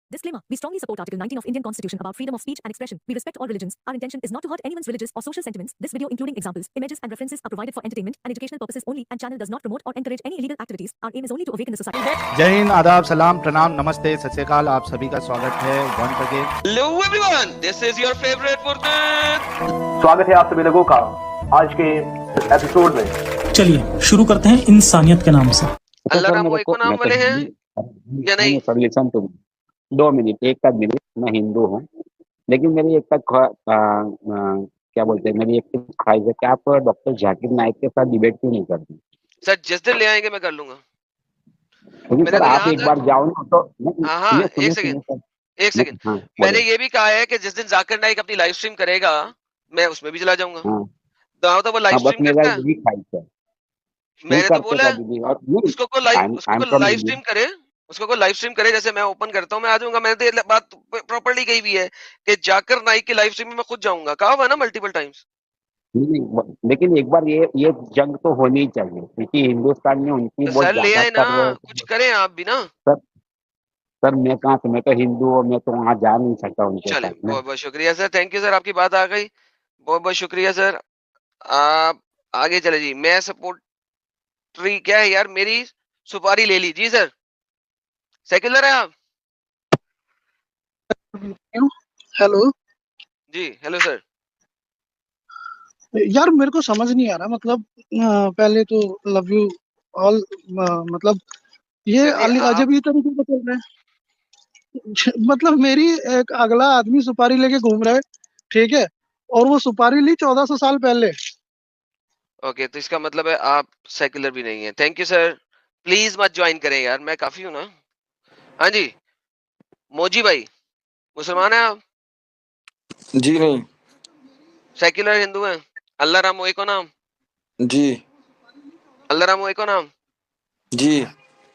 Disclaimer. We strongly support Article 19 of Indian Constitution about freedom of speech and expression. We respect all religions. Our intention is not to hurt anyone's religious or social sentiments. This video, including examples, images, and references, are provided for entertainment and educational purposes only, and channel does not promote or encourage any illegal activities. Our aim is only to awaken the society. जय हिंद, आदाब, सलाम, प्रणाम, नमस्ते, सत श्री अकाल। आप सभी का स्वागत है once again. Hello everyone, this is your favorite Furqan। स्वागत है आप सभी लोगों का आज के एपिसोड में। चलिए शुरू करते हैं इंसानियत के नाम से। अल्लाह राम वो नाम वाले हैं या नहीं? सर लिसन टू 2 मिनट, एक का मिनट। मैं हिंदू हूँ, लेकिन मेरी एक तक क्या बोलते हैं, मेरी एक ख्वाहिश है कि आप डॉक्टर जाकिर नाइक के साथ डिबेट क्यों नहीं करते? सर जिस दिन ले आएंगे मैं कर लूंगा। सर आप एक बार जाओ ना तो। हाँ, एक सेकंड। मैंने ये भी कहा है कि जिस दिन जाकिर नाइक अपनी लाइव स्ट्रीम करेगा मैं उसमें भी चला जाऊंगा। तो वो लाइव स्ट्रीम करता है। मैंने तो बोला उसको को लाइव स्ट्रीम करे जैसे मैं ओपन करता हूँ, मैं आ जाऊंगा। मैंने तो बात प्रॉपर्ली कही भी है कि जाकिर नाइक की लाइव स्ट्रीम में मैं खुद जाऊंगा। कहा हुआ ना मल्टीपल टाइम्स। लेकिन एक बार ये जंग तो होनी ही चाहिए, क्योंकि हिंदुस्तान में उनकी तो सर ले आए ना, कुछ करें आप भी ना। सर मैं कहाँ से, मैं तो हिंदू हूँ, मैं तो वहाँ जा नहीं सकता उनके साथ। चलिए बहुत बहुत शुक्रिया सर, थैंक यू सर, आपकी बात आ गई, बहुत बहुत शुक्रिया सर। आप आगे चले जी। मैं सपोर्ट क्या है यार, मेरी सुपारी ले ली जी सर। सेक्युलर है आप? हेलो जी, हेलो सर। यार मेरे को समझ नहीं आ रहा, मतलब पहले तो लव यू ऑल, मतलब ये अजब तरीके से चल रहा है। मतलब मेरी एक अगला आदमी सुपारी लेके घूम रहा है, ठीक है, और वो सुपारी ली 1400 साल पहले। ओके, तो इसका मतलब है आप सेक्युलर भी नहीं है। थैंक यू सर, प्लीज मत ज्वाइन करें यार, मैं काफी हूँ ना। हाँ जी, मोजी भाई मुसलमान है आप? जी नहीं। सेक्युलर हिंदू हैं? अल्लाह राम को नाम? जी। अल्लाह राम को नाम? जी।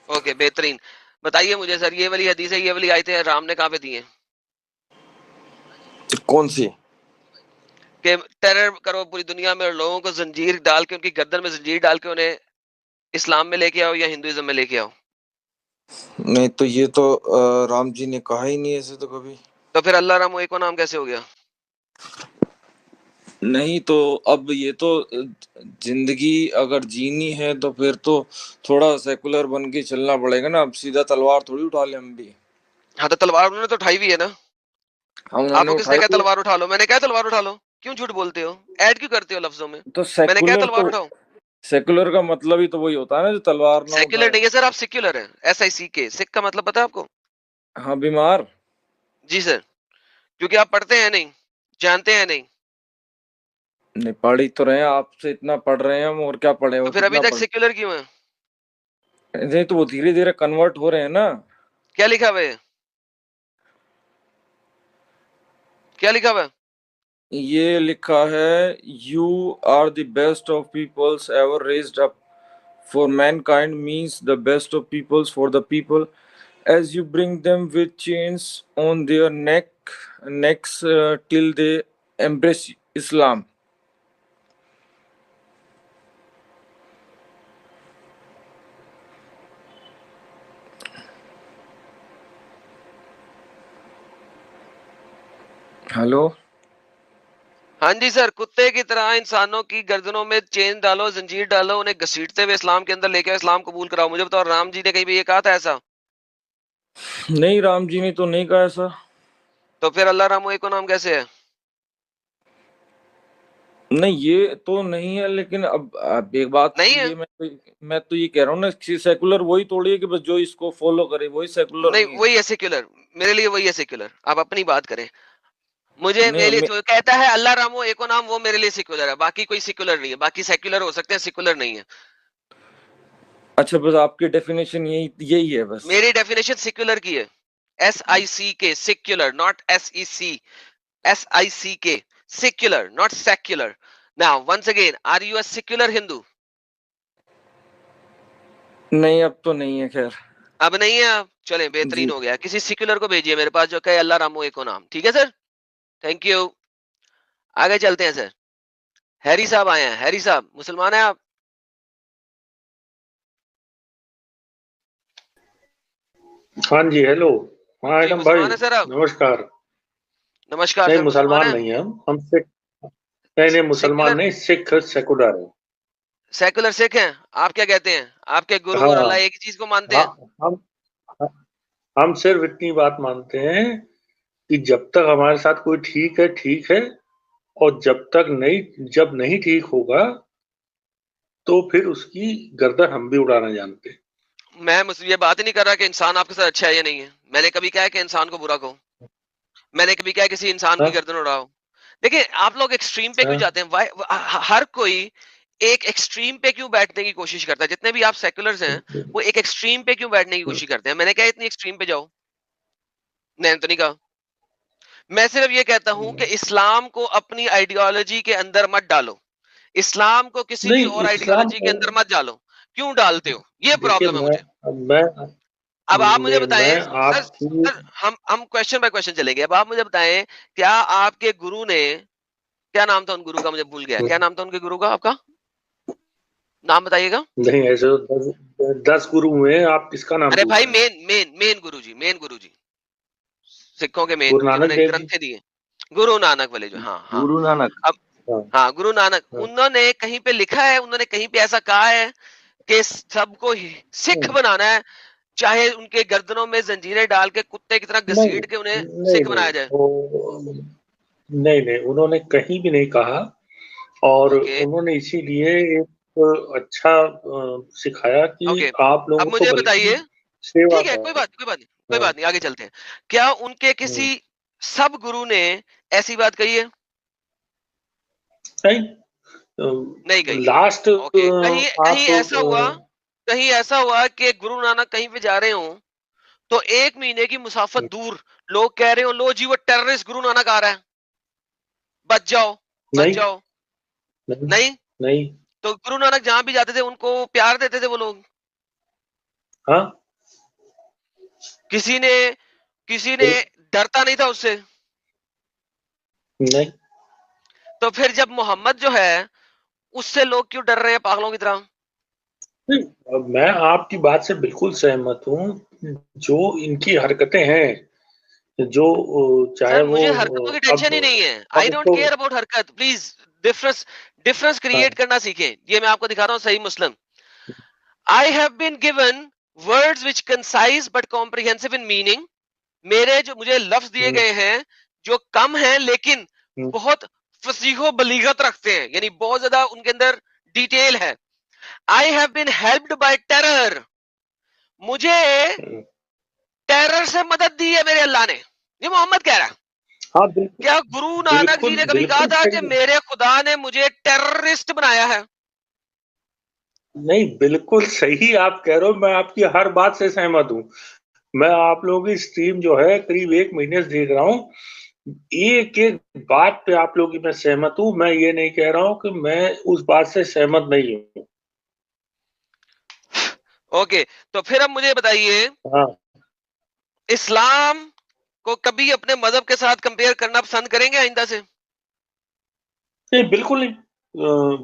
ओके, बेहतरीन। बताइए मुझे सर, ये वाली हदीस है, ये वाली आयतें राम ने कहाँ पे दी हैं? कौन सी? कि टेरर करो पूरी दुनिया में और लोगों को जंजीर डाल के, उनकी गर्दन में जंजीर डाल के उन्हें इस्लाम में लेके आओ या हिंदुइज्म में लेके आओ। नहीं तो ये तो राम जी ने कहा ही नहीं ऐसे तो कभी। तो फिर अल्लाह राम को नाम कैसे हो गया? नहीं तो अब ये तो जिंदगी अगर जीनी है तो फिर तो थोड़ा सेकुलर बन के चलना पड़ेगा ना। अब सीधा तलवार थोड़ी उठा ले हम भी। हाँ तो तलवार उन्होंने तो उठाई हुई है ना। आपको किसने कहा तलवार उठा लो? मैंने कहा तलवार उठा लो। क्यों झूठ बोलते हो? ऐड क्यों करते हो लफ्जों में? तो मैंने कहा तलवार उठाओ। सेकुलर का मतलब ही तो वही होता है ना, जो तलवार ना। सेकुलर नहीं है सर, आप सेक्युलर हैं। SICK, सिख का मतलब पता है आपको? हाँ, बीमार। जी सर, क्योंकि आप पढ़ते हैं नहीं, जानते हैं नहीं। नहीं पढ़ ही तो रहे हैं, आपसे इतना पढ़ रहे हैं हम, और क्या पढ़े हो? तो फिर अभी तक सेक्युलर क्यों है? नहीं तो वो धीरे धीरे कन्वर्ट हो रहे हैं ना। क्या लिखा हुआ है? क्या लिखा हुआ है? ये लिखा है, you are the best of peoples ever raised up for mankind means the best of peoples for the people as you bring them with chains on their necks till they embrace Islam. Hello. हाँ जी sir, कुत्ते की तरह इंसानों की गर्दनों में chain डालो, जंजीर डालो, उन्हें घसीटते हुए इस्लाम के अंदर लेके आओ, इस्लाम कबूल कराओ। मुझे बताओ, राम जी ने कहीं भी ये कहा था ऐसा? नहीं, राम जी ने तो नहीं कहा ऐसा। तो फिर अल्लाह राम को नाम कैसे है? नहीं ये तो नहीं है, लेकिन अब एक बात नहीं है। मैं तो ये कह रहा हूँ ना, सेकुलर वही थोड़ी है कि बस जो इसको फॉलो करे वही सेकुलर नहीं, वही है सेक्युलर। मेरे लिए वही है सेक्युलर। आप अपनी बात करें। मुझे मेरे लिए जो कहता है अल्लाह रामो एको नाम, वो मेरे लिए सेक्युलर है। बाकी कोई सेक्युलर नहीं है। बाकी सेक्युलर हो सकते हैं, सेक्युलर नहीं है। अच्छा, बस आपकी डेफिनेशन यही है बस? मेरी डेफिनेशन सेक्युलर की है। SICK, secular, not SEC। SICK, secular, not secular. Now, once again, are you a secular Hindu? नहीं, अब तो नहीं है। खैर, अब नहीं है आप? चलें, बेहतरीन हो गया। किसी सेक्युलर को भेजिए मेरे पास जो कहे अल्लाह रामो एको नाम। ठीक है सर, थैंक यू। आगे चलते हैं सर। हैरी साहब आए हैं। हैरी साहब मुसलमान हैं आप? हाँ जी, हेलो। हाँ जी, एडम भाई मुसलमान है सर आप? नमस्कार। नमस्कार नहीं सर, मुसलमान मुसलमान है? नहीं है हम सिख। नहीं मुसलमान सेक्युलर नहीं, सिख सेकुलर है। सेक्युलर सिख हैं? आप क्या कहते हैं? आपके गुरु और अल्लाह हाँ एक ही चीज को मानते हाँ हैं? हम हम सिर्फ इतनी बात मानते हैं कि जब तक हमारे साथ कोई ठीक है, और जब नहीं ठीक होगा तो फिर उसकी गर्दन हम भी उड़ाना जानते हैं। मैं मुझसे ये बात ही नहीं कर रहा कि इंसान आपके साथ अच्छा है या नहीं है। मैंने कभी कहा है कि इंसान को बुरा कहो? मैंने कभी कहा किसी इंसान की हाँ गर्दन उड़ाओ? देखिए, आप लोग एक्सट्रीम पे क्यों हाँ जाते हैं? हर कोई एक एक्सट्रीम पे क्यों बैठने की कोशिश करता है? जितने भी आप सेक्युलर्स हैं, वो एक एक्सट्रीम पे क्यों बैठने की कोशिश करते हैं? मैंने कहा इतनी एक्सट्रीम पे जाओ? मैंने तो नहीं कहा। मैं सिर्फ ये कहता हूं कि इस्लाम को अपनी आइडियोलॉजी के अंदर मत डालो। इस्लाम को किसी भी नहीं और इस्लाम आइडियोलॉजी के अंदर मत डालो। क्यों डालते हो? ये देखिए प्रॉब्लम है मुझे। मैं अब आप मुझे मैं बताएं सर। आपकी सर, हम क्वेश्चन बाय क्वेश्चन चलेंगे। अब आप मुझे बताएं, क्या आपके गुरु ने, क्या नाम था उन गुरु का? मुझे भूल गया। क्या नाम था उनके गुरु का? आपका नाम बताइएगा। नहीं ऐसे तो 10 गुरु हुए हैं, आप किसका नाम अरे पूछ भाई, रहे हैं? मेन गुरु जी, सिखों के मेन गुरु गुरु नानक जिन्होंने देव जी। ग्रंथ दिए। गुरु नानक वाले जो, हाँ हाँ। गुरु नानक। अब हाँ हाँ, गुरु नानक, हाँ उन्होंने कहीं पे लिखा है, उन्होंने कहीं पे ऐसा कहा है कि सबको सिख बनाना है, चाहे उनके गर्दनों में जंजीरें डाल के कुत्ते की तरह नहीं घसीट के उन्हें नहीं सिख नहीं बनाया जाए। नहीं उन्होंने कहीं भी नहीं कहा। और ओके उन्होंने इसीलिए एक अच्छा सिखाया कि ओके। आप अब लोगों को मुझे बल्कि बताइए, सेवा ठीक है, कोई करो। बात कोई बात नहीं, कोई हाँ बात नहीं, आगे चलते हैं। क्या उनके हम्म, किसी सब गुरु ने ऐसी बात कही है? नहीं नहीं कही है। लास्ट ओके, कहीं कहीं आप ऐसा हुआ, कहीं ऐसा हुआ कि गुरु नानक कहीं पे जा रहे हो, तो 1 महीने की मुसाफत दूर लोग कह रहे हो, लो जी वो टेररिस्ट गुरु नानक आ रहा है, बच जाओ, बच नहीं जाओ। नहीं नहीं? नहीं तो गुरु नानक जहां भी जाते थे उनको प्यार देते थे वो लोग? हाँ किसी ने किसी ने डरता नहीं था उससे? नहीं तो फिर जब मोहम्मद जो है, उससे लोग क्यों डर रहे हैं पागलों की तरह? नहीं, मैं आपकी बात से बिल्कुल सहमत हूँ। जो इनकी हरकतें हैं, जो चाहे सर, वो मुझे हरकतों की टेंशन ही नहीं है। आई अब डोंट तो केयर अबाउट हरकत। प्लीज डिफरेंस डिफरेंस क्रिएट हाँ करना सीखें। ये मैं आपको दिखा रहा हूँ सही मुस्लिम। I have been given words which concise but comprehensive in meaning. मेरे जो मुझे लफ्ज दिए हम्म, गए हैं, जो कम हैं लेकिन हम्म, बहुत फसीहो बलीगत रखते हैं, यानी बहुत ज्यादा उनके अंदर डिटेल है। I have been helped by terror. मुझे हम्म। टेरर से मदद दी है मेरे अल्लाह ने। ये मोहम्मद कह रहा है। हाँ बिल्कुल क्या गुरु नानक जी ने कभी कहा बिल्कुल था कि सही है। मेरे खुदा ने मुझे टेररिस्ट बनाया है? नहीं बिल्कुल सही आप कह रहे हो, मैं आपकी हर बात से सहमत हूँ। मैं आप लोगों की स्ट्रीम जो है करीब 1 महीने से देख रहा हूँ। एक एक बात पे आप लोगों की मैं सहमत हूँ। मैं ये नहीं कह रहा हूँ कि मैं उस बात से सहमत नहीं हूँ। ओके, तो फिर अब मुझे बताइए, हाँ इस्लाम को कभी अपने मजहब के साथ कंपेयर करना पसंद करेंगे आइंदा से? नहीं बिल्कुल नहीं,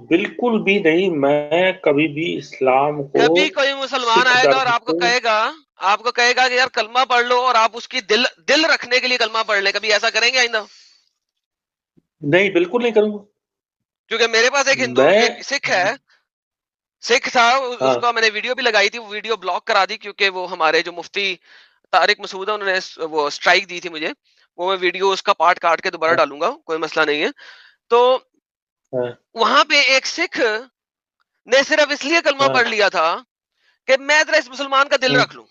बिल्कुल भी नहीं। मैं कभी भी इस्लाम को कभी कोई मुसलमान सिख आएगा और धर्म को आपको कहेगा कि यार कलमा पढ़ लो, और आप उसकी दिल दिल रखने के लिए कलमा पढ़ ले, कभी ऐसा करेंगे आइंदा? नहीं बिल्कुल नहीं करूंगा। क्योंकि मेरे पास एक हिंदू, मैं एक सिख है, सिख था, हाँ उसका मैंने वीडियो भी लगाई थी, वो वीडियो ब्लॉक करा दी क्योंकि वो हमारे जो मुफ्ती तारिक मसूद है, उन्होंने वो स्ट्राइक दी थी मुझे। वो मैं वीडियो उसका पार्ट काट के दोबारा हाँ डालूंगा, कोई मसला नहीं है। तो हाँ वहां पे एक सिख ने सिर्फ इसलिए कलमा हाँ पढ़ लिया था कि मैं जरा इस मुसलमान का दिल हाँ। रख लूं।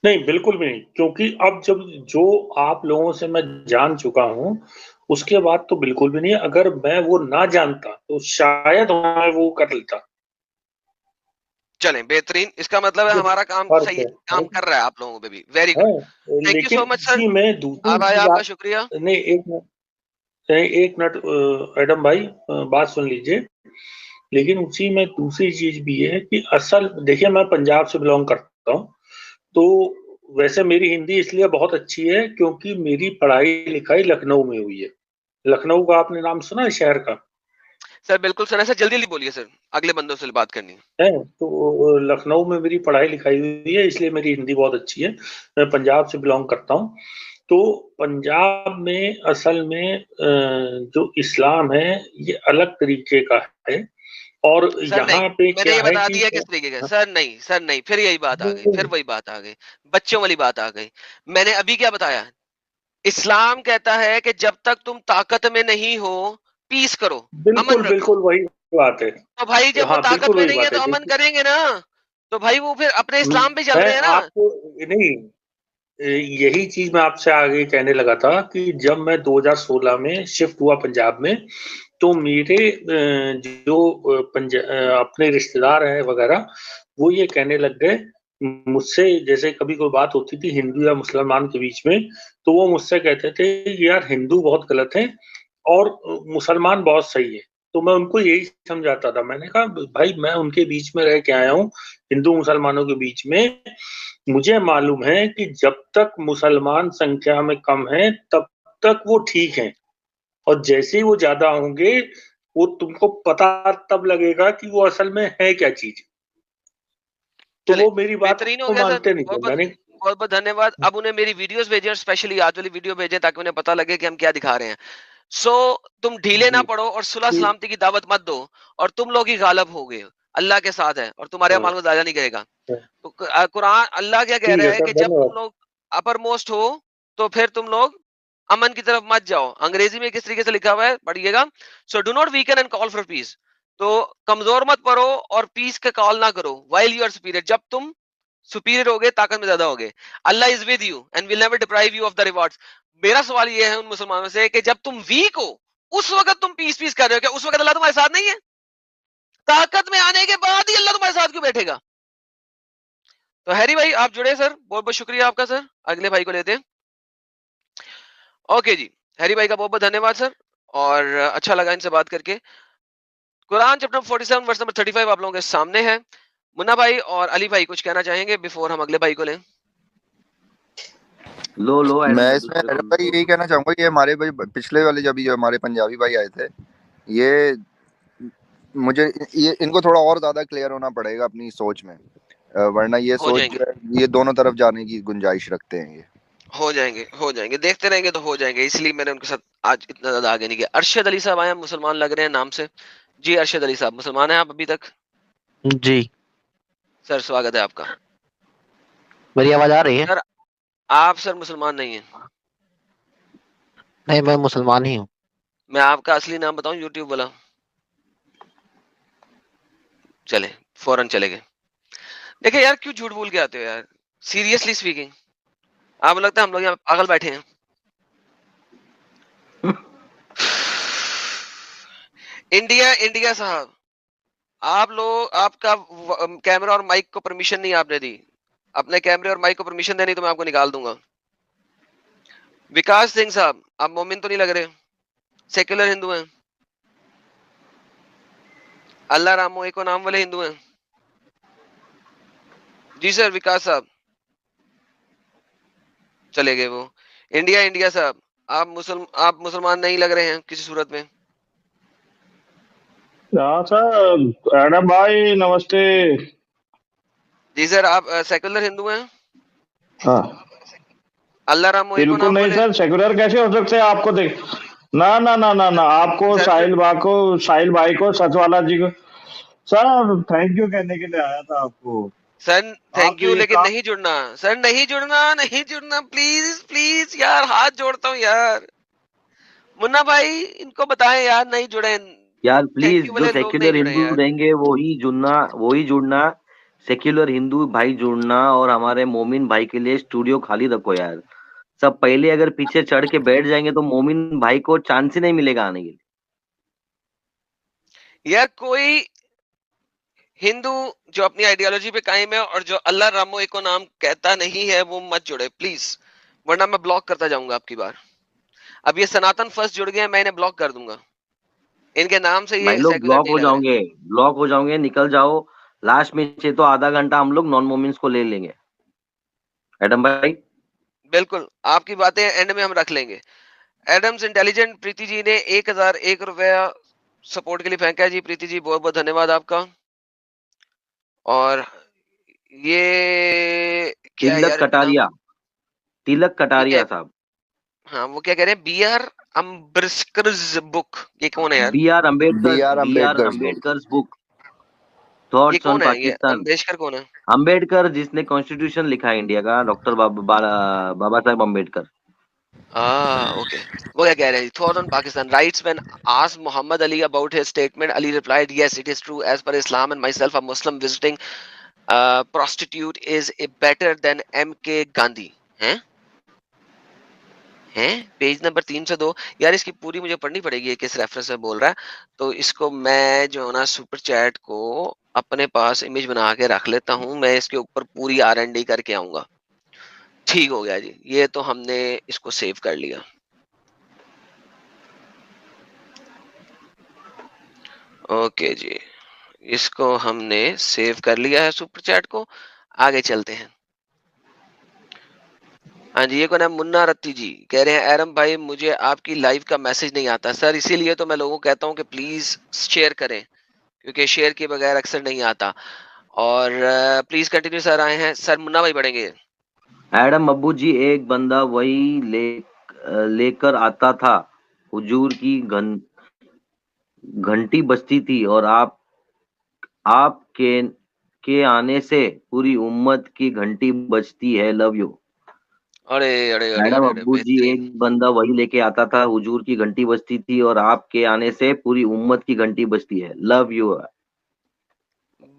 नहीं बिल्कुल भी नहीं, क्योंकि अब जब जो आप लोगों से मैं जान चुका हूँ, उसके बाद तो बिल्कुल भी नहीं। अगर मैं वो ना जानता तो शायद मैं वो कर लेता। चलें, बेहतरीन। इसका मतलब है ये हमारा काम फर्क सही है, काम कर रहा है आप लोगों पे भी। Very good. है। थैंक यू लेकिन सो मच सर। इसी में दूसरी आप आए, चीज आपका आप शुक्रिया। नहीं एक मिनट एडम भाई, बात सुन लीजिए। लेकिन उसी में दूसरी चीज भी है कि असल देखिए, मैं पंजाब से बिलोंग करता हूँ। तो वैसे मेरी हिंदी इसलिए बहुत अच्छी है क्योंकि मेरी पढ़ाई लिखाई लखनऊ में हुई है। लखनऊ का आपने नाम सुना है शहर का? सर बिल्कुल सर, ऐसा जल्दी बोलिए सर, अगले बंदों से बात करनी है। तो लखनऊ में मेरी पढ़ाई लिखाई हुई है, इसलिए मेरी हिंदी बहुत अच्छी है। मैं पंजाब से बिलोंग करता हूँ। तो पंजाब में असल में जो इस्लाम है ये अलग तरीके का है, और सर नहीं, यहाँ पे मैंने क्या ये है बता कि दिया किस तरीके का। सर नहीं, फिर यही बात आ गई, फिर वही बात आ गई, बच्चों वाली बात आ गई। मैंने अभी क्या बताया, इस्लाम कहता है कि जब तक तुम ताकत में नहीं हो, पीस करो, अमन रखो। बिल्कुल वही बात है। तो भाई जब वो हाँ, ताकत बिल्कुल में वही नहीं है बात तो है। अमन करेंगे ना, तो भाई वो फिर अपने इस्लाम पे चल मैं रहे हैं ना। आपको नहीं, यही चीज मैं आपसे आगे कहने लगा था कि जब मैं 2016 में शिफ्ट हुआ पंजाब में, तो मेरे जो अपने रिश्तेदार हैं वगैरह, वो ये कहने लग गए मुझसे, जैसे कभी कोई बात होती थी हिंदू या मुसलमान के बीच में, तो वो मुझसे कहते थे कि यार हिंदू बहुत गलत है और मुसलमान बहुत सही है। तो मैं उनको यही समझाता था। मैंने कहा भाई मैं उनके बीच में रह के आया हूँ, हिंदू मुसलमानों के बीच में। मुझे मालूम है कि जब तक मुसलमान संख्या में कम है तब तक वो ठीक है, और जैसे ही वो ज्यादा होंगे वो तुमको पता तब लगेगा कि वो असल में है क्या चीज। तो वो मेरी बात बेहतरीन हो को गया सर, मानते नहीं थे। मैंने बहुत बहुत धन्यवाद। अब उन्हें मेरी वीडियोस भेजें, स्पेशली आज वाली वीडियो भेजें, ताकि उन्हें पता लगे कि हम क्या दिखा रहे हैं। सो तुम ढीले ना पड़ो और सुलह सलामती की दावत मत दो, और तुम लोग ही गालब हो गए। अल्लाह के साथ है और तुम्हारे अमाल को ज़ाया नहीं करेगा। तो कुरान, अल्लाह क्या कह ठीक रहा है है सर, कि जब तुम धन्यवाद। लोग अपर मोस्ट हो तो फिर तुम लोग अमन की तरफ मत जाओ। अंग्रेजी में किस तरीके से लिखा हुआ है पढ़िएगा। So do not weaken and call for piece. तो कमजोर मत पड़ो और पीस का कॉल ना करो व्हाइल यू आर सुपीरियर। जब तुम सुपीरियर होगे, ताकत में ज्यादा होगे, Allah is with you and will never deprive you of the rewards. मेरा सवाल ये है उन मुसलमानों से कि जब तुम वीक हो उस वक्त तुम पीस पीस कर रहे हो, क्या उस वक्त अल्लाह तुम्हारे साथ नहीं है? ताकत में आने के बाद ही अल्लाह तुम्हारे साथ क्यों बैठेगा? तो हैरी भाई आप जुड़े सर, बहुत बहुत शुक्रिया आपका सर। अगले भाई को लेते हैं। ओके जी, हैरी भाई का बहुत बहुत धन्यवाद सर, और अच्छा लगा इनसे बात करके। कुरान चैप्टर 47 वर्स नंबर 35 आप लोगों के सामने है। मुन्ना भाई और अली भाई कुछ कहना चाहेंगे बिफोर हम अगले भाई को लें? मैं इसमें एडम भाई यही कहना चाहूंगा कि हमारे भाई पिछले वाले जब जो हमारे पंजाबी भाई आए थे, ये मुझे ये इनको थोड़ा और ज्यादा क्लियर होना पड़ेगा अपनी सोच में, वरना ये हो सोच जाएंगे, ये दोनों तरफ जाने की गुंजाइश रखते हैं। ये हो जाएंगे, देखते रहेंगे तो हो जाएंगे। इसलिए मैंने उनके साथ आज इतना ज्यादा आगे नहीं किया। अरशद अली साहब आए, मुसलमान लग रहे हैं नाम से। जी अरशद अली साहब, मुसलमान हैं आप अभी तक? जी सर स्वागत है आपका। मेरी आवाज आ रही है? सर आप सर मुसलमान नहीं है? नहीं, मैं मुसलमान ही हूँ। मैं आपका असली नाम बताऊं यूट्यूब वाला? चले फौरन चले गए। देखिए यार क्यों झूठ बोल के आते हो यार, सीरियसली स्पीकिंग। आप लगता है हम लोग यहाँ पागल बैठे हैं। इंडिया साहब, आप लोग, आपका कैमरा और माइक को परमिशन नहीं आपने दी। अपने कैमरे और माइक को परमिशन देनी तो मैं आपको निकाल दूंगा। विकास सिंह साहब, आप मोमिन तो नहीं लग रहे, सेक्युलर हिंदू हैं? अल्लाह रामो एको नाम वाले हिंदू हैं? जी सर विकास साहब चले गए वो। इंडिया साहब, आप मुसलमान नहीं लग रहे हैं किसी सूरत में। सर एडम भाई नमस्ते। जी सर, आप सेक्युलर हिंदू हैं? हाँ अल्लाह रामो एको बिल्कुल नाम नहीं वाले? सर, सेक्युलर कैसे हो सकते हैं? आपको देख ना ना ना ना ना आपको साहिल भाई को सचवाला जी को सर थैंक यू कहने के लिए आया था आपको। सर थैंक आप यू, ये लेकिन नहीं जुड़ना सर, नहीं जुड़ना प्लीज प्लीज यार, हाथ जोड़ता हूँ यार। मुन्ना भाई इनको बताएं यार नहीं जुड़े यार प्लीज। जो वाले लोग नहीं सेक्युलर जुड़े हिंदू यार। रहेंगे वही जुड़ना। सेक्युलर हिंदू भाई जुड़ना, और हमारे मोमिन भाई के लिए स्टूडियो खाली रखो यार। सब पहले अगर पीछे चढ़ के बैठ जाएंगे तो मोमिन भाई को चांस ही नहीं मिलेगा आने के लिए। यार कोई हिंदू जो अपनी आइडियोलॉजी पे कायम है और जो अल्लाह रामो एको नाम कहता नहीं है वो मत जुड़े प्लीज, वरना मैं ब्लॉक करता जाऊंगा आपकी बार। अब ये सनातन फर्स्ट जुड़ गए, मैं इन्हें ब्लॉक कर दूंगा। इनके नाम से भाई ये लोग सेक्युलर नहीं लग रहे। ब्लॉक हो जाओगे, निकल जाओ। लास्ट में चाहिए तो आधा घंटा हम लोग नॉन मोमिन्स को ले लेंगे एडम भाई। बिल्कुल आपकी बातें एंड में हम रख लेंगे। एडम्स इंटेलिजेंट प्रीति जी ने 1001 रुपया सपोर्ट के लिए फेंका है जी प्रीति जी, बहुत बहुत धन्यवाद आपका। और ये क्या है तिलक यार कटारिया, तिलक ये क्या कटारिया है? साहब। हाँ वो क्या कह रहे हैं, बी आर अम्बेडकर्स बुक, ये कौन है यार? B R B R Ambedkar's book. Ambedkar's book, ये थॉट्स ऑन कौन है? ये पाकिस्तान। अम्बेडकर कौन है? अम्बेडकर जिसने कॉन्स्टिट्यूशन लिखा है इंडिया का, डॉक्टर बाबा साहेब अम्बेडकर। ओके। वो क्या कह रहे हैं? Thought on Pakistan rights when asked Mohammad Ali about his statement, Ali replied, yes it is true, as per Islam and myself a Muslim visiting prostitute is better than MK Gandhi. हैं page number 302। यार इसकी पूरी मुझे पढ़नी पड़ेगी, ये किस रेफरेंस में बोल रहा है। तो इसको मैं जो है ना सुपर चैट को अपने पास इमेज बना के रख लेता हूं, मैं इसके ऊपर पूरी R&D करके आऊंगा। ठीक हो गया जी, ये तो हमने इसको सेव कर लिया। ओके जी, इसको हमने सेव कर लिया है सुपर चैट को। आगे चलते हैं। हाँ जी, ये कौन है? मुन्ना रत्ती जी कह रहे हैं, एरम भाई मुझे आपकी लाइव का मैसेज नहीं आता सर, इसीलिए तो मैं लोगों को कहता हूँ कि प्लीज शेयर करें, क्योंकि शेयर के बगैर अक्सर नहीं आता। और प्लीज कंटिन्यू सर आए हैं। सर मुन्ना भाई पढ़ेंगे। एडम अब्बू जी, एक बंदा वही लेकर आता था, हुजूर की घंटी बजती थी, और आपके आने से पूरी उम्मत की घंटी बजती है। Love you. अरे अरे अरे मैडम अरे अब्बू जी, बेहतरीन। एक बंदा वही लेके आता था, हुजूर की घंटी बजती थी, और आपके आने से पूरी उम्मत की घंटी बजती है। Love you.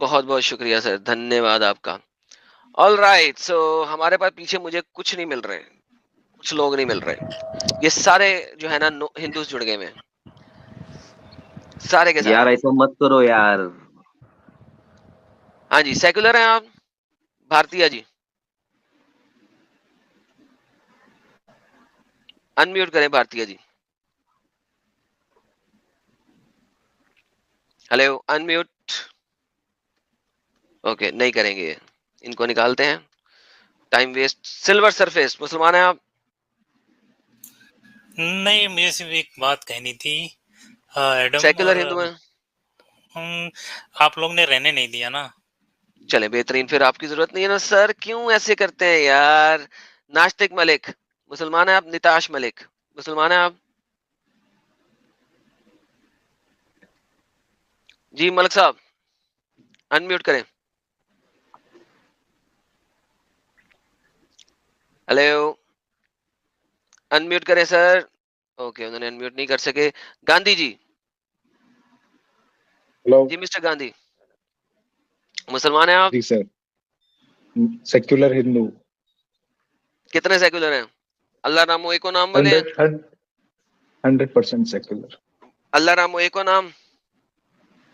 बहुत बहुत शुक्रिया सर, धन्यवाद आपका। ऑल राइट, सो हमारे पास पीछे मुझे कुछ नहीं मिल रहे, कुछ लोग नहीं मिल रहे। ये सारे जो है ना हिंदूज जुड़ गए हैं, सारे के यार सारे। ऐसा मत करो यार। हाँ जी, सेकुलर हैं आप? भारतीय जी अनम्यूट करें। भारतीय जी हेलो, अनम्यूट। ओके, नहीं करेंगे, इनको निकालते हैं, टाइम वेस्ट। सिल्वर सरफेस, मुसलमान हैं आप? नहीं, मुझे सिर्फ एक बात कहनी थी एडम, सेकुलर हिंदू हैं? आप लोग ने रहने नहीं दिया ना। चले बेहतरीन, फिर आपकी जरूरत नहीं है ना सर। क्यों ऐसे करते हैं यार? नास्तिक मलिक, मुसलमान है आप? निताश मलिक, मुसलमान है आप? जी मलिक साहब, अनम्यूट करें। हेलो, अनम्यूट करें सर। ओके, उन्होंने अनम्यूट नहीं कर सके। गांधी जी। हेलो जी मिस्टर गांधी, मुसलमान हैं आप? जी सर, सेक्युलर हिंदू। कितने सेक्युलर हैं? अल्लाह रामो एको नाम बोले? 100% सेक्युलर। अल्लाह रामो एको नाम।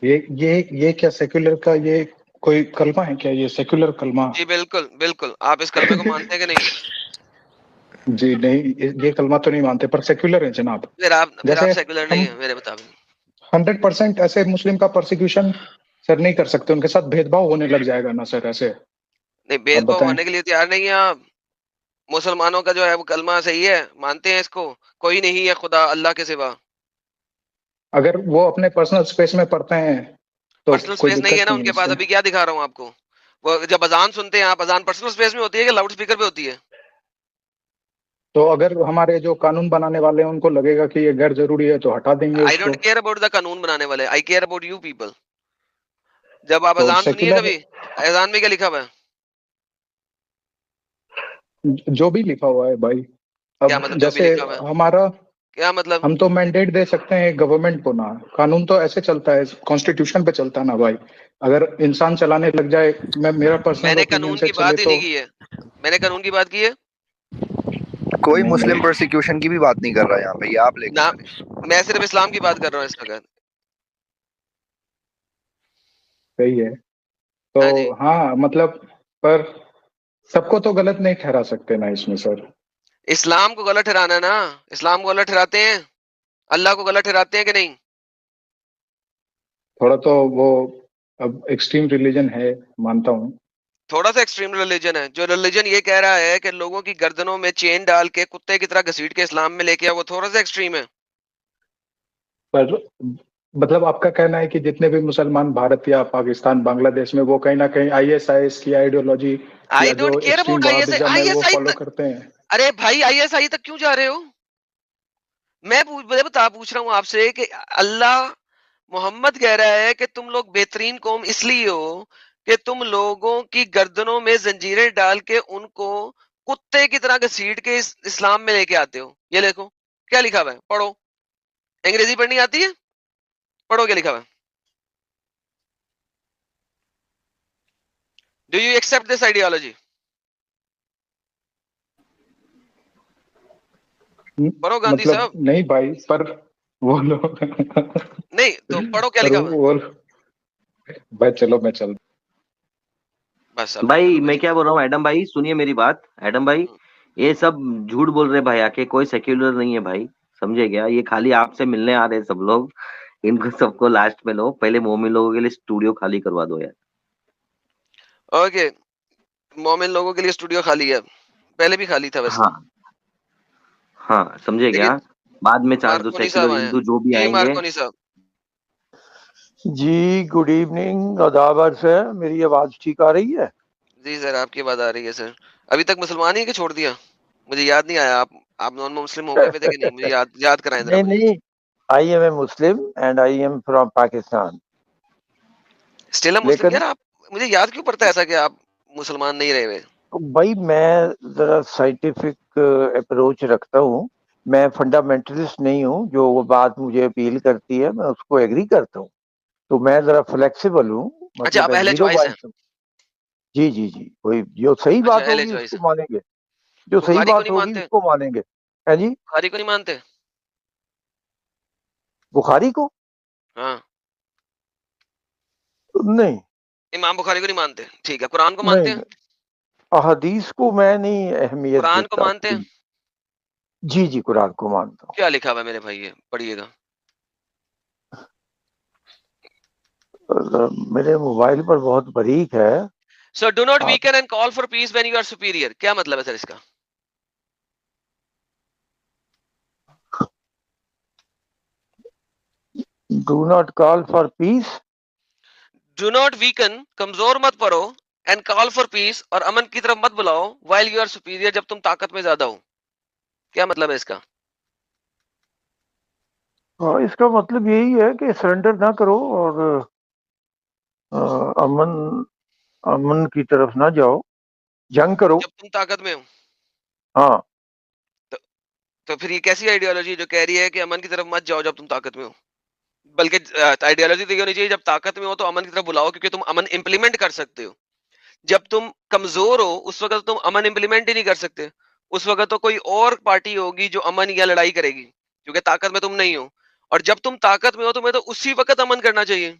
ये क्या सेक्युलर का ये कोई कलमा है क्या? ये सेक्युलर कलमा? जी बिल्कुल बिल्कुल, आप इस कलमे को मानते हैं कि नहीं? जी नहीं, ये कलमा तो नहीं मानते, पर सेक्युलर है जनाब। फिर आप जैसे सेक्युलर नहीं है मेरे मुताबिक। 100% ऐसे मुस्लिम का परसिक्यूशन सर नहीं कर सकते, उनके साथ भेदभाव होने लग जाएगा ना सर ऐसे। नहीं, भेदभाव होने के लिए तैयार नहीं है आप। मुसलमानों का जो है वो कलमा सही है, मानते हैं इसको, कोई नहीं है खुदा अल्लाह के सिवा। अगर वो अपने पर्सनल स्पेस में पढ़ते हैं तो पर्सनल कोई स्पेस नहीं है दिक्कत ना नहीं उनके है पास। इससे। अभी क्या दिखा रहा हूँ आपको, वो जब अजान सुनते हैं आप, अजान पर्सनल स्पेस में होती है कि लाउड स्पीकर पे होती है? तो अगर हमारे जो कानून बनाने वाले हैं उनको लगेगा कि ये गैर जरूरी है तो हटा देंगे आई उसको। डोंट केयर अबाउट द कानून बनाने वाले, आई केयर अबाउट यू पीपल। जब आप तो अजान सुनिए, सेक्युलर कभी अजान में क्या लिखा हुआ है? जो भी लिखा हुआ है भाई। क्या अब मतलब जो भी जैसे लिखा हुआ है? हमारा, क्या मतलब? हम तो मैंडेट दे सकते हैं गवर्नमेंट को ना, कानून तो ऐसे चलता है, कॉन्स्टिट्यूशन पे चलता है ना भाई। अगर इंसान चलाने लग जाए, मेरा पर्सनल मैंने ओपिनियन कानून से की चले बात ही तो। नहीं की है, मैंने कानून की बात की है। कोई मुस्लिम परसिक्यूशन की भी बात नहीं कर रहा है यहाँ पे, ये आप लेके ना, चले। मैं सिर्फ इस्लाम की बात कर रहा हूँ इस वक्त। सही है तो हाँ मतलब, पर सबको तो गलत नहीं ठहरा सकते ना इसमें सर। इस्लाम को गलत ठहराना है ना, इस्लाम को गलत ठहराते हैं, अल्लाह को गलत ठहराते हैं कि नहीं? थोड़ा तो वो अब एक्सट्रीम रिलीजन है, मानता हूँ। थोड़ा सा एक्सट्रीम रिलीजन है। जो रिलीजन ये कह रहा है कि लोगों की गर्दनों में चेन डाल के कुत्ते की तरह घसीट के इस्लाम में लेके आओ, वो थोड़ा सा एक्सट्रीम है। पर मतलब आपका कहना है कि जितने भी मुसलमान भारत या पाकिस्तान बांग्लादेश में वो कहीं ना कहीं आईएसआईएस की आइडियोलॉजी आई या डोंट जो केयर एक्सट्रीम अबाउट वहाबिज्म है वो आईएसआई फॉलो तक। करते हैं? अरे भाई आईएसआई तक क्यों जा रहे हो? मैं पूछ रहा हूँ आपसे कि अल्लाह मोहम्मद कह रहा है कि तुम लोग बेहतरीन कौम इसलिए हो कि तुम लोगों की गर्दनों में जंजीरें डाल के उनको कुत्ते की तरह घसीट के इस्लाम में लेके आते हो। ये देखो क्या लिखा हुआ है, पढ़ो। अंग्रेजी पढ़नी आती है? पढ़ो क्या लिखा हुआ है। Do you accept this ideology? पढ़ो गांधी मतलब साहब। नहीं भाई, पर वो लोग नहीं तो पढ़ो क्या पर लिखा हुआ है। वो भाई चलो मैं चल। बस अब भाई चलो मैं क्या बोल रहा हूँ, एडम भाई सुनिए मेरी बात। एडम भाई ये सब झूठ बोल रहे भाई, आके कोई सेक्युलर नहीं है भाई, समझे क्या? ये खाली आपसे मिलने आ रहे हैं सब लोग। इनको सबको लास्ट में लो, पहले मोमिन लोगों के लिए स्टूडियो खाली करवा दो यार। ओके, मोमिन लोगों के लिए स्टूडियो खाली है, पहले भी खाली था वैसे। हाँ हाँ, समझे क्या? लेकिन बाद में चार जो मार्कोनी साहब सेक्युलर आए हैं। हिंदू जो भी जी आएंगे। मार्कोनी साहब। जी गुड इवनिंग, आदाब अर्ज़ है। मेरी आवाज ठीक आ रही है? जी सर आपकी बात आ रही है सर। अभी तक मुसलमान ही कि छोड़ दिया? मुझे याद नहीं आया, आप नॉन मुस्लिम हो गए थे कि नहीं? मुझे याद कराएं जरा नहीं मुझे। नहीं, I am a Muslim and I am from Pakistan. Still a Muslim लेकिन यार आप, मुझे याद क्यों पड़ता है ऐसा कि आप मुसलमान नहीं रहे हुए? भाई मैं जरा साइंटिफिक अप्रोच रखता हूँ। मैं फंडामेंटलिस्ट नहीं हूँ, जो वो बात मुझे अपील करती है मैं उसको एग्री करता हूँ। तो मैं जरा फ्लेक्सिबल हूँ, अच्छा मतलब आप मैं अहले जीरो चॉइस हैं। बाइस हूँ। जी जी जी, वही जो सही अच्छा बात अहले होगी चॉइस उसको है। मानेंगे, जो सही बुखारी को बात नहीं होगी मानते? उसको मानेंगे। है जी? बुखारी को नहीं मानते? बुखारी को हाँ। नहीं इमाम बुखारी को नहीं मानते, ठीक है। कुरान को नहीं मानते हैं? नहीं, अहदीस को मैं नहीं अहमियत कुरान को देता मानते हैं? थोड़ी। जी जी, कुरान को मानता हूँ। क्या लिखा हुआ है मेरे भाई, ये पढ़िएगा। मेरे मोबाइल पर बहुत बारीक है। सर डू नॉट आप weaken and call for peace when you are superior, क्या मतलब है सर इसका? Do not call for peace. Do not weaken, कमजोर मत पड़ो, एंड कॉल फॉर पीस, और अमन की तरफ मत बुलाओ, व्हाइल यू आर सुपीरियर, जब तुम ताकत में ज्यादा हो। क्या मतलब है इसका? हाँ, इसका मतलब यही है कि सरेंडर ना करो और अमन अमन की तरफ ना जाओ, जंग करो। जब तुम ताकत में हो। हाँ तो, तो फिर ये कैसी आइडियोलॉजी जो कह रही है कि अमन की तरफ मत जाओ जब तुम ताकत में हो? बल्कि आइडियोलॉजी तो ये होनी चाहिए, जब ताकत में हो तो अमन की तरफ बुलाओ, क्योंकि तुम अमन इंप्लीमेंट कर सकते हो। जब तुम कमजोर हो उस वक्त तुम अमन इंप्लीमेंट ही नहीं कर सकते। उस वक्त तो कोई और पार्टी होगी जो अमन या लड़ाई करेगी, क्योंकि ताकत में तुम नहीं हो। और जब तुम ताकत में हो तुम्हें तो उसी वक्त अमन करना चाहिए।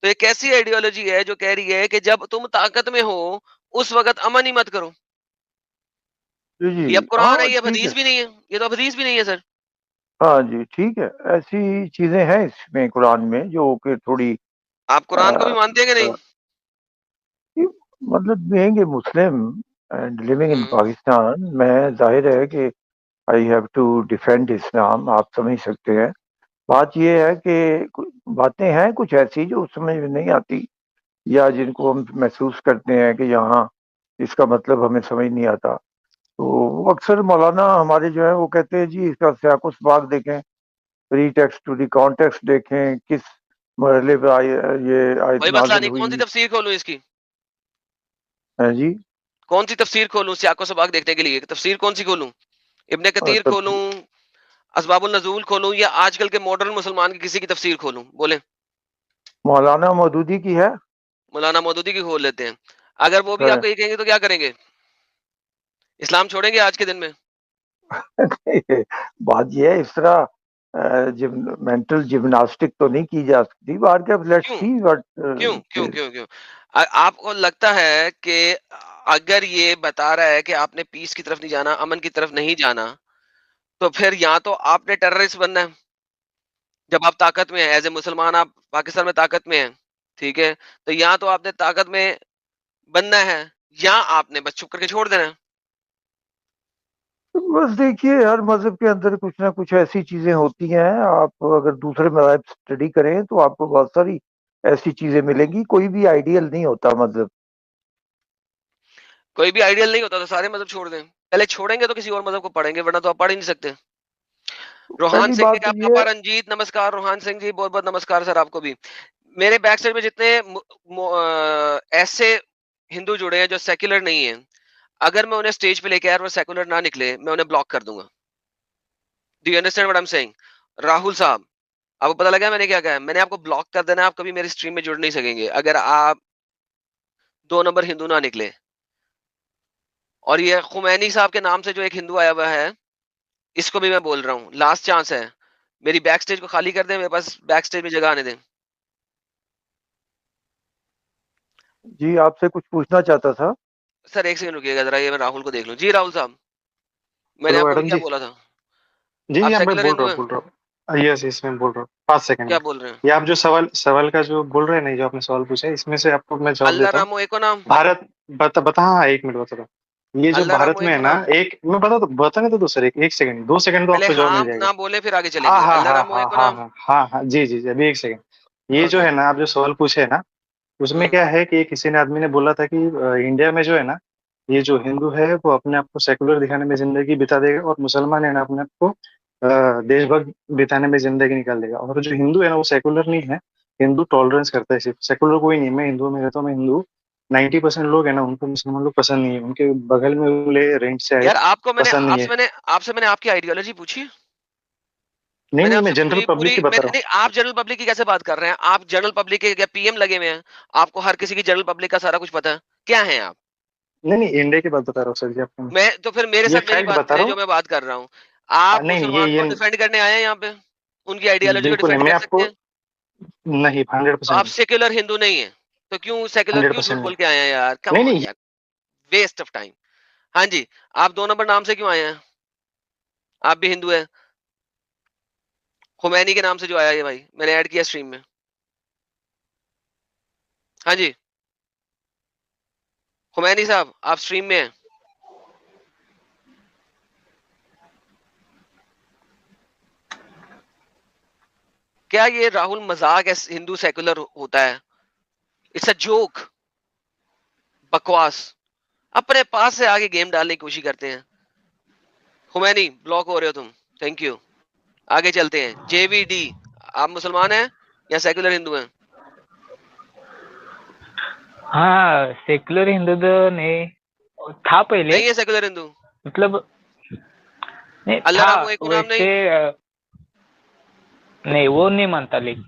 तो ये कैसी आइडियोलॉजी है जो कह रही है कि जब तुम ताकत में हो उस वक्त अमन ही मत करो? जी ये अब जी, कुरान है, हाँ ये अब ठीक है। हदीस भी नहीं है, ये तो अब हदीस भी नहीं है सर। हाँ जी ठीक है, ऐसी चीजें हैं इसमें कुरान में जो कि थोड़ी आप अ, कुरान को भी मानते हैं कि नहीं? अ, मतलब being a Muslim and living in Pakistan, मैं जाहिर है कि आई हैव टू डिफेंड इस्लाम, आप समझ सकते हैं। बात यह है कि बातें हैं कुछ ऐसी जो समझ में नहीं आती, या जिनको हम महसूस करते हैं कि यहाँ इसका मतलब हमें समझ नहीं आता। तो अक्सर मौलाना हमारे जो है वो कहते हैं जी इसका सियाक़ो सबाक़ देखें, pretext to the context देखें, किस मरहले पे ये आयत कोई मसला नाजिल नहीं, कौन सी हुई तफसीर खोलूं इसकी? है जी। कौन सी तफसीर खोलूं सियाको सबाक देखने के लिए? तफसीर कौन सी खोलूं? इब्ने कतीर तब खोलूं, असबाबुल नजूल खोलूं, या आजकल के मॉडर्न मुसलमान की किसी की तफसीर खोलूं? बोले। मौलाना मौदूदी की है। मौलाना मौदूदी की खोल लेते हैं। अगर वो भी है। आपको ये कहेंगे तो क्या करेंगे? इस्लाम छोड़ेंगे आज के दिन में? बात यह है, इस तरह मेंटल जिम्नास्टिक तो नहीं की जा सकती। बाहर के, लेट्स क्यों सी व्हाट क्यों क्यों क्यों क्यों आपको लगता है कि अगर ये बता रहा है कि आपने पीस की तरफ नहीं जाना, अमन की तरफ नहीं जाना, तो फिर या तो आपने टेररिस्ट बनना है जब आप ताकत में हैं, एज ए मुसलमान आप पाकिस्तान में ताकत में हैं, ठीक है? तो या तो आपने ताकत में बनना है, या आपने बस चुप करके छोड़ देना है। बस देखिए, हर मजहब के अंदर कुछ ना कुछ ऐसी चीजें होती हैं। आप अगर दूसरे मजहब स्टडी करें तो आपको बहुत सारी ऐसी चीजें मिलेंगी। कोई भी आइडियल नहीं होता मजहब। कोई भी आइडियल नहीं होता तो सारे मजहब छोड़ दें। पहले छोड़ेंगे तो किसी और मजहब को पढ़ेंगे, वरना तो आप पढ़ ही नहीं सकते। रोहान पहली सिंह बात ने तो आपका ये परमजीत नमस्कार। रोहान सिंह जी बहुत बहुत नमस्कार सर आपको भी। मेरे बैक साइड में जितने ऐसे हिंदू जुड़े हैं जो सेक्युलर नहीं है, अगर मैं उन्हें स्टेज पे लेके आया और वो सेक्युलर ना निकले, मैं उन्हें ब्लॉक कर दूंगा। Do you understand what I am saying? Rahul साहब, आपको पता लगा मैंने क्या कहा? मैंने आपको ब्लॉक कर देना, आप कभी मेरी स्ट्रीम में जुड़ नहीं सकेंगे अगर आप 2 नंबर हिंदू ना निकले। और ये खुमैनी साहब के नाम से जो एक हिंदू आया हुआ है, इसको भी मैं बोल रहा हूँ, लास्ट चांस है, मेरी बैक स्टेज को खाली कर दें, मेरे पास बैक स्टेज में जगह आने दें। जी, आपसे कुछ पूछना चाहता था। सर एक सेकंड रुकिएगा जरा, ये मैं राहुल को देख लूं। जी राहुल साहब, मैंने हेलो आपको अभी मैडम क्या जी। बोला था? जी आप जी, मैं सेक्युलर बोल हिंदू रहा हूँ हैं? बोल रहा हूँ। यस यस, मैं बोल रहा हूँ 5 सेकंड क्या में। बोल रहे हैं? ये आप जो सवाल सवाल का जो बोल रहे हैं, नहीं जो आपने सवाल पूछा है, इसमें से आपको मैं जवाब अल्लाह देता हूँ। रामो एको नाम। भारत बता हाँ, 1 मिनट बता रहा हूँ। ये जो अल्लाह भारत रामो में है एको ना, नाम। एक मैं बताने तो दो सर, एक सेकंड 2 सेकंड तो पहले आपको जवाब हाँ मिल जाएगा। ना बोले फिर आगे हाँ चलेंगे। हाँ अल्लाह हाँ रामो हाँ एको हाँ नाम। हाँ हाँ हाँ, जी जी जी, अभी 1 सेकंड। ये जो ओके। है ना, आप जो सवाल पूछे है ना, उसमें क्या है कि किसी ने आदमी ने बोला था कि इंडिया में जो है ना, ये जो हिंदू है वो अपने आप को सेकुलर दिखाने में जिंदगी बिता देगा, और मुसलमान है ना अपने आप को देशभक्त बिताने में जिंदगी निकाल देगा। और जो हिंदू है ना वो सेकुलर नहीं है, हिंदू टॉलरेंस करता है सिर्फ, सेकुलर कोई नहीं। मैं हिंदू में रहता हूँ, मैं हिंदू। 90% लोग है ना, उनको मुसलमान लोग पसंद नहीं है, उनके बगल में उंगले रेंट से आए यार आपको मैंने पसंद नहीं है। आपसे मैंने आपकी आइडियोलॉजी पूछी। नहीं मैंने नहीं, मैं आपसे जनरल पूरी पब्लिक पूरी की बता मैंने रहा नहीं, आप जनरल पब्लिक की कैसे बात कर रहे हैं? आप जनरल पब्लिक के क्या पीएम लगे हुए हैं? आपको हर किसी की जनरल पब्लिक का सारा कुछ पता है? क्या है आप? हूँ। नहीं नहीं, इंडिया की बात बता रहा हूँ सर जी आपको मैं। मैं तो फिर मेरे ये साथ मेरी फैक्ट बात बता करें रहा जो हूँ। मैं बात कर रहा हूँ। आप नहीं नहीं, मुसलमानों को ये डिफेंड करने आए हैं यहाँ पे? उनकी आइडियोलॉजी को बिल्कुल नहीं, डिफेंड मैं कर सकते आपको हैं? नहीं, तो 100% आप नहीं। सेक्युलर हिंदू नहीं है, तो क्यों सेक्युलर क्यों 100% झूठ नहीं। बोल के आए हैं यार? कम नहीं ऑन नहीं, यार, वेस्ट ऑफ टाइम। हाँ जी, आप 2 नंबर नाम से क्यों आए हैं? आप भी हिंदू हैं? खुमैनी के नाम से जो आया ये भाई, मैंने ऐड किया स्ट्रीम में। हाँ जी, खुमैनी साहब आप स्ट्रीम में हैं? क्या ये राहुल मजाक है हिंदू सेक्युलर होता है? इट्स अ जोक, बकवास। अपने पास से आगे गेम डालने की कोशिश करते हैं। खुमैनी ब्लॉक हो रहे हो तुम, थैंक यू। आगे चलते हैं। जेवीडी, आप मुसलमान हैं या सेक्युलर हिंदू हैं? हाँ, सेक्युलर हिंदू तो नहीं था पहले, नहीं है सेक्युलर हिंदू? मतलब नहीं अल्लाह था रामो एको नाम वैसे। नहीं? नहीं, वो नहीं मानता लेकिन।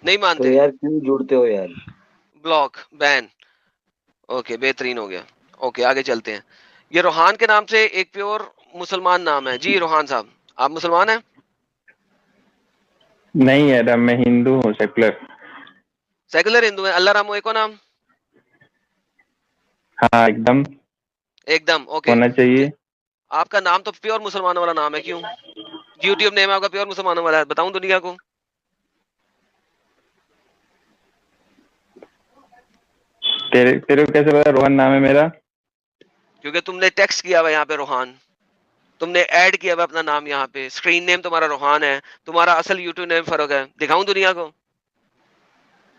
नहीं तो मानते? यार क्यों जुड़ते हो यार? Block, ban. ओके, बेहतरीन हो गया। ओके आगे चलते हैं। ये रोहान के नाम से एक प्योर मुसलमान नाम है। जी रोहान साहब, आप मुसलमान हैं? नहीं यार, मैं हिंदू हूँ, सेकुलर। सेकुलर हिंदू हैं। अल्लाह रामो एको नाम? हाँ एकदम एकदम ओके। होना चाहिए। आपका नाम तो प्योर मुसलमानों वाला नाम है, क्यों? यूट्यूब नेम आपका प्योर मुसलमानों वाला है, बताऊं दुनिया को? तेरे को कैसे पता रोहन नाम है मेरा? क्योंकि तुमने टेक्स्ट किया हुआ यहाँ पे रोहान, तुमने ऐड किया हुआ अपना नाम यहाँ पे। स्क्रीन नेम तुम्हारा रोहान है, तुम्हारा असल यूट्यूब नेम फर्क है। दिखाऊं दुनिया को?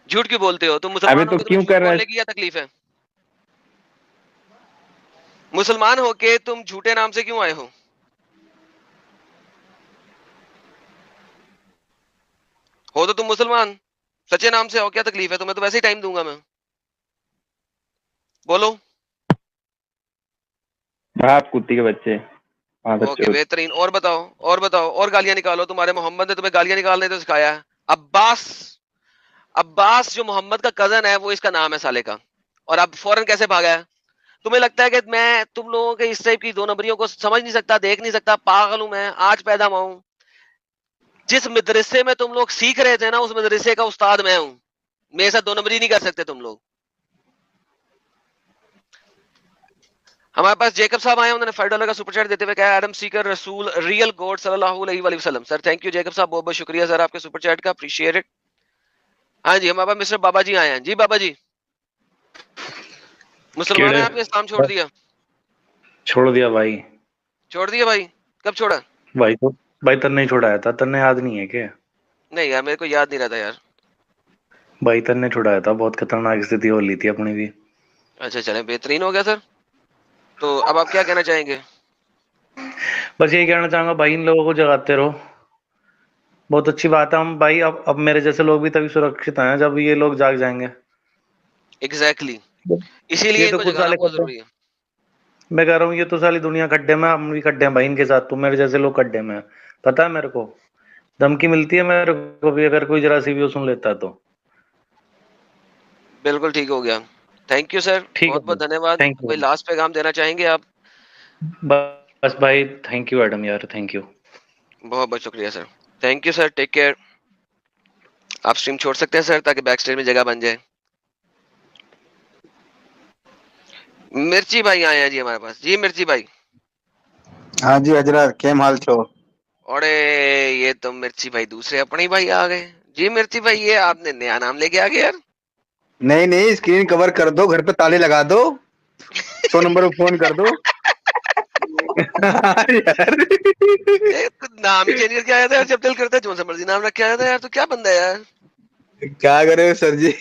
झूठ क्यों बोलते हो तुम? अबे मुसलमान तो होके तुम्हें क्यों झूठ कर रहा बोलने है? की क्या तकलीफ है? मुसलमान होके तुम झूठे नाम से क्यों आए हो? हो तो तुम मुसलमान, सच्चे नाम से हो, क्या तकलीफ है तुम्हें? तो वैसे ही टाइम दूंगा मैं। बोलो। बाप कुत्ती के बच्चे। ओके बेहतरीन। और बताओ, और बताओ, और गालियां निकालो। तुम्हारे मोहम्मद ने तुम्हें गालियां निकालने तो सिखाया है। अब्बास, अब्बास जो मोहम्मद का कजन है वो इसका नाम है साले का। और अब फौरन कैसे भागा है? तुम्हें लगता है कि मैं तुम लोगों के इस टाइप की 2 नंबरियों को समझ नहीं सकता, देख नहीं सकता? पागल हूं मैं, आज पैदा हुआ हूं। जिस मदरसे में तुम लोग सीख रहे थे ना, उस मदरसे का उस्ताद मैं हूं। मेरे साथ 2 नंबरी नहीं कर सकते तुम लोग। हमारे पास जेकब साहब आए, उन्होंने $5 का सुपर चैट देते हुए कहा, एडम सीकर रसूल रियल गॉड सल्लल्लाहु अलैहि वसल्लम। सर थैंक यू जेकब साहब, बहुत बहुत शुक्रिया सर आपके सुपर चैट का, अप्रिशिएट इट। हाँ जी, हमारे पास मिस्टर बाबा जी आए हैं। जी बाबा जी, मुसलमान है आपने इस्लाम छोड़ दिया? छोड़ दिया भाई। छोड़ दिया भाई? कब छोड़ा? भाई तो भाई तर नहीं छोड़ाया था, तर ने याद नहीं है क्या? नहीं यार मेरे को याद नहीं रहता यार। भाई तर ने छुड़ाया था, बहुत खतरनाक स्थिति हो ली थी अपनी भी। अच्छा चले, बेहतरीन हो गया सर। तो अब आप क्या कहना चाहेंगे? बस यही कहना चाहूंगा भाई, इन लोगों को जगाते रहो, बहुत अच्छी बात है। हम भाई अब मेरे जैसे लोग भी तभी सुरक्षित हैं जब ये लोग जाग जाएंगे। एग्जैक्टली इसीलिए ये तो इनको खुद जगाना साले बहुत खड्डे, जरूरी है। मैं कह रहा हूँ ये तो साली दुनिया खड्डे में, हम भी खड्डे हैं भाई इनके साथ। तुम मेरे जैसे लोग खड्डे में हैं, पता है मेरे को। धमकी मिलती है मेरे को भी, अगर कोई जरा सी भी वो सुन लेता तो। बिल्कुल ठीक हो गया। थैंक यू सर, ठीक बहुत है बहुत भाई, धन्यवाद। थैंक कोई यू। लास्ट पैगाम देना चाहेंगे आप? बस भाई थैंक यू एडम यार, थैंक यू। बहुत बहुत शुक्रिया सर। Thank you sir, take care. आप स्ट्रीम छोड़ सकते हैं सर, ताकि बैक स्टेज में जगह बन जाए। मिर्ची भाई आए हैं जी हमारे पास। जी मिर्ची भाई। हाँ जी हजरत, केम हाल छो? अरे ये तो मिर्ची भाई दूसरे अपने ही भाई आ गए। जी मिर्ची भाई, ये आपने नया नाम लेके आ गए यार। नहीं नहीं, स्क्रीन कवर कर दो, घर पे ताले लगा दो, 100 नंबर पे फोन कर दो। यार तो नाम ही चेंज करके आया था यार, जब दिल करता है जो सा मर्जी नाम रख के आया था यार। तो क्या बंदा है यार? क्या करे सर जी।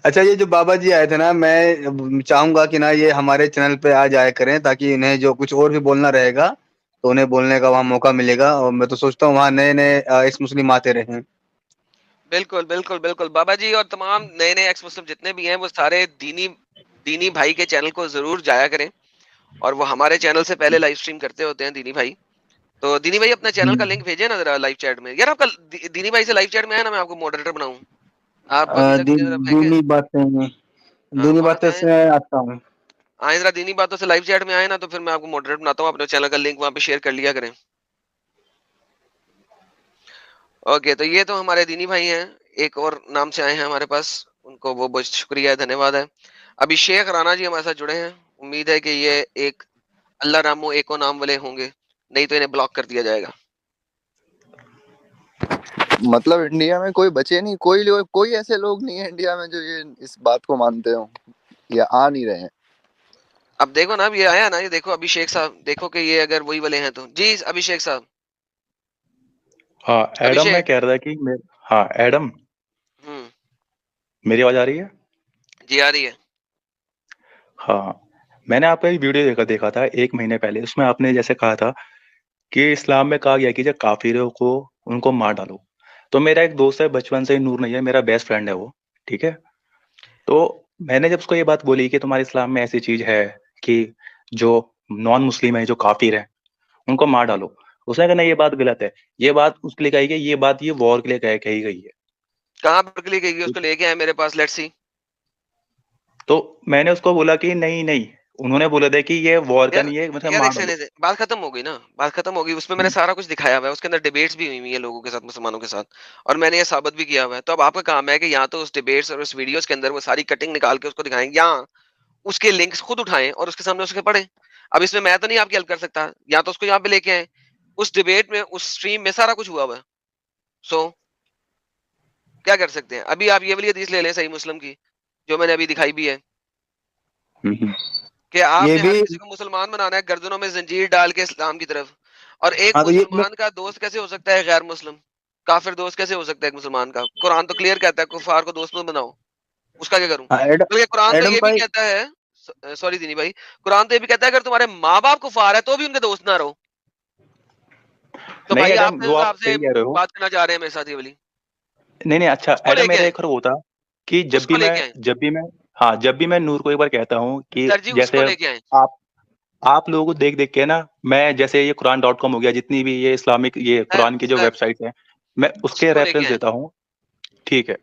अच्छा, ये जो बाबा जी आए थे ना, मैं चाहूंगा कि ना ये हमारे चैनल पे आ जाया करें, ताकि इन्हें जो कुछ और भी बोलना रहेगा तो उन्हें बोलने का वहाँ मौका मिलेगा। और मैं तो सोचता हूँ वहाँ नए नए एक्स मुस्लिम आते रहे। बिल्कुल बिल्कुल बिल्कुल बाबा जी, और तमाम नए नए एक्स मुस्लिम जितने भी हैं वो सारे दीनी भाई के चैनल को जरूर जाया करें। और वो हमारे चैनल से पहले लाइव स्ट्रीम करते होते हैं दीनी भाई। तो दीनी भाई अपना चैनल का लिंक भेजे ना जरा लाइव चैट में। यार आपका दीनी भाई से लाइव चैट में है ना, मैं आपको मॉडरेटर बनाऊं। आप अभी तक जरा फेंके। दीनी बातें, हाँ दीनी वहां बातें से आए, से आता हूँ। आए जरा दीनी बातों से लाइव चैट में आए ना, तो फिर मैं आपको मॉडरेटर बनाता हूँ। अपने चैनल का लिंक वहां पे शेयर कर लिया करें। ओके, तो ये तो हमारे दीनी भाई हैं। एक और नाम से आए हैं हमारे पास, उनको वो बहुत शुक्रिया है, धन्यवाद है। अभिषेक राणा जी हमारे साथ जुड़े हैं। उम्मीद है कि ये एक अल्लाह रामो एको नाम वाले होंगे, नहीं तो इन्हें ब्लॉक कर दिया जाएगा। मतलब इंडिया में कोई बचे नहीं, कोई ऐसे लोग नहीं है इंडिया में जो ये इस बात को मानते हो, या आ नहीं रहे हैं। अब देखो ना, अब ये आया ना, ये देखो अभिषेक साहब, देखो कि ये अगर वही वाले हैं तो। जी अभिषेक साहब। हाँ एडम, मैं अभिषेक। कह रहा था कि हाँ एडम, मेरी आवाज आ रही है? जी आ रही है। हाँ, मैंने आपका एक वीडियो देखा था 1 महीने पहले। उसमें आपने जैसे कहा था कि इस्लाम में कहा गया कि जब काफिरों को उनको मार डालो। तो मेरा एक दोस्त है बचपन से ही, नूर नहीं है, मेरा बेस्ट फ्रेंड है वो, ठीक है। तो मैंने जब उसको ये बात बोली कि तुम्हारे इस्लाम में ऐसी चीज है कि जो नॉन मुस्लिम है, जो काफिर है, उनको मार डालो, उसने कहा नहीं ये बात गलत है। ये बात उसके लिए कही गई, ये बात ये वॉर के लिए कही गई है। कहाँ पर के लिए गई? उसको लेके आए मेरे पास, लेट्स सी। तो मैंने उसको बोला कि नहीं नहीं, उन्होंने बोला था कि ये वॉर का नहीं है, मतलब यार मार एक डालो। सेकंड, बात खत्म हो गई ना, बात खत्म हो गई। उसमें मैंने सारा कुछ दिखाया हुआ है, उसके अंदर डिबेट्स भी हुई हुई है लोगों के साथ, मुसलमानों के साथ, और मैंने ये साबित भी किया हुआ है। तो अब आपका काम है कि या तो उस डिबेट्स और उस वीडियोस के अंदर वो सारी कटिंग निकाल के उसको दिखाएं, या उसके लिंक्स खुद उठाएं और उसके सामने उसके पढ़ें। अब इसमें मैं तो नहीं आपकी हेल्प कर सकता, या तो उसको यहाँ पे लेके आए। उस डिबेट में, उस स्ट्रीम में सारा कुछ हुआ हुआ है। सो क्या कर सकते हैं? अभी आप ये वाली हदीस ले लें सही मुस्लिम की, जो मैंने अभी दिखाई भी है, कि आपने हर किसी को मुसलमान बनाना है, गर्दनों में जंजीर डाल के इस्लाम की तरफ। और एक हाँ, तो ये मुसलमान का दोस्त कैसे हो सकता है गैर मुस्लिम? काफिर दोस्त कैसे हो सकता है एक मुसलमान का? कुरान तो क्लियर कहता है कुफार को दोस्त मत बनाओ। उसका क्या करूं? बल्कि कुरान तो एडम ये भी भाई, कहता है, सॉरी दीनी भाई, कुरान तो ये भी कहता है अगर तुम्हारे माँ बाप कुफार है तो भी उनके दोस्त ना रहो। तो नहीं भाई एडम, आपने वो आप आपसे सही कह रहे हो। बात करना चाह रहे हैं मेरे साथ ये वाली। नहीं नहीं, अच्छा उसको एडम, लेके मेरा आए, एक और वो था कि उसको लेके आए जब भी मैं नूर को एक बार कहता हूँ कि सर जी, उसको जैसे लेके आए। आप लोगों को देख के ना, मैं जैसे ये कुरान.com हो गया, जितनी भी ये इस्लामिक ये कुरान की जो सर वेबसाइट है, मैं उसके उसको लेके रेफरेंस आए। देता हूँ, ठीक है।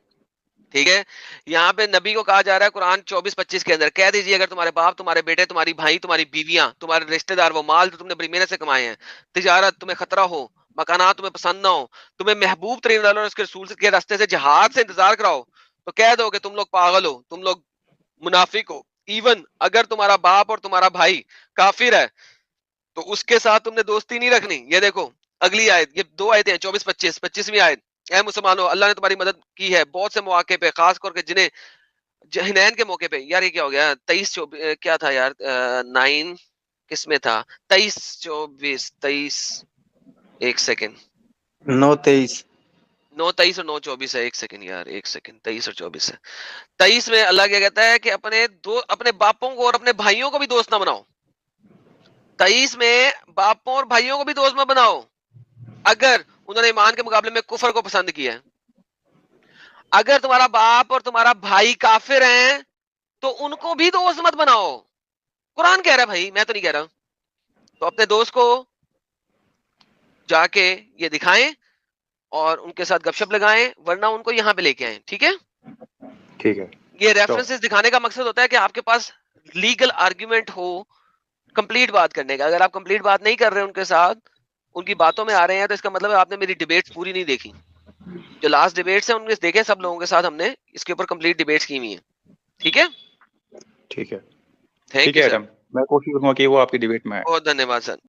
ठीक है, यहाँ पे नबी को कहा जा रहा है कुरान 24-25 के अंदर, कह दीजिए अगर तुम्हारे बाप, तुम्हारे बेटे, तुम्हारी भाई, तुम्हारी बीवियां, तुम्हारे रिश्तेदार, वो माल जो तुमने बड़ी मेहनत से कमाए हैं, तिजारत तुम्हें खतरा हो, मकाना तुम्हें पसंद ना हो, तुम्हें महबूब तरीन अल्लाह और उसके रसूल के रास्ते से जहाद से इंतजार कराओ, तो कह दो कि तुम लोग पागल हो, तुम लोग मुनाफिक हो। इवन अगर तुम्हारा बाप और तुम्हारा भाई काफिर है तो उसके साथ तुमने दोस्ती नहीं रखनी। ये देखो अगली आयत, ये 2 आयतें हैं, 24-25, 25वीं आयत। ऐ मुसलमानों, अल्लाह ने तुम्हारी मदद की है बहुत से मौके पे, खास करके जिन्हें हिनैन के मौके पे। यार ये क्या हो गया? 23 क्या था यार, 9 किसमें था? 23, 24, 23, एक सेकेंड, 9:23 9, 23 और 9, 24 है। एक सेकंड यार, एक सेकंड, 23 और 24 है। 23 में अल्लाह क्या कहता है कि अपने बापों को और अपने भाइयों को भी दोस्त ना बनाओ। 23 में बापों और भाइयों को भी दोस्त मत बनाओ अगर उन्होंने ईमान के मुकाबले में कुफर को पसंद किया है। अगर तुम्हारा बाप और तुम्हारा भाई काफिर हैं तो उनको भी दोस्त मत बनाओ। कुरान कह रहा है भाई, मैं तो नहीं कह रहा। तो अपने दोस्त को जाके ये दिखाएं और उनके साथ गपशप लगाएं, वरना उनको यहाँ पे लेके आए। ठीक है, ठीक है। ये रेफरेंसेस दिखाने का मकसद होता है कि आपके पास लीगल आर्ग्यूमेंट हो कंप्लीट बात करने का। अगर आप कंप्लीट बात नहीं कर रहे उनके साथ, उनकी बातों में आ रहे हैं, तो इसका मतलब है आपने मेरी डिबेट पूरी नहीं देखी। जो लास्ट डिबेट्स हैं उनमें देखे सब लोगों के साथ हमने इसके ऊपर कंप्लीट डिबेट्स की हुई है। ठीक है, ठीक है, थैंक ठीक यू है सर, एडम, मैं कोशिश करूंगा कि वो आपकी डिबेट में आए। बहुत धन्यवाद सर।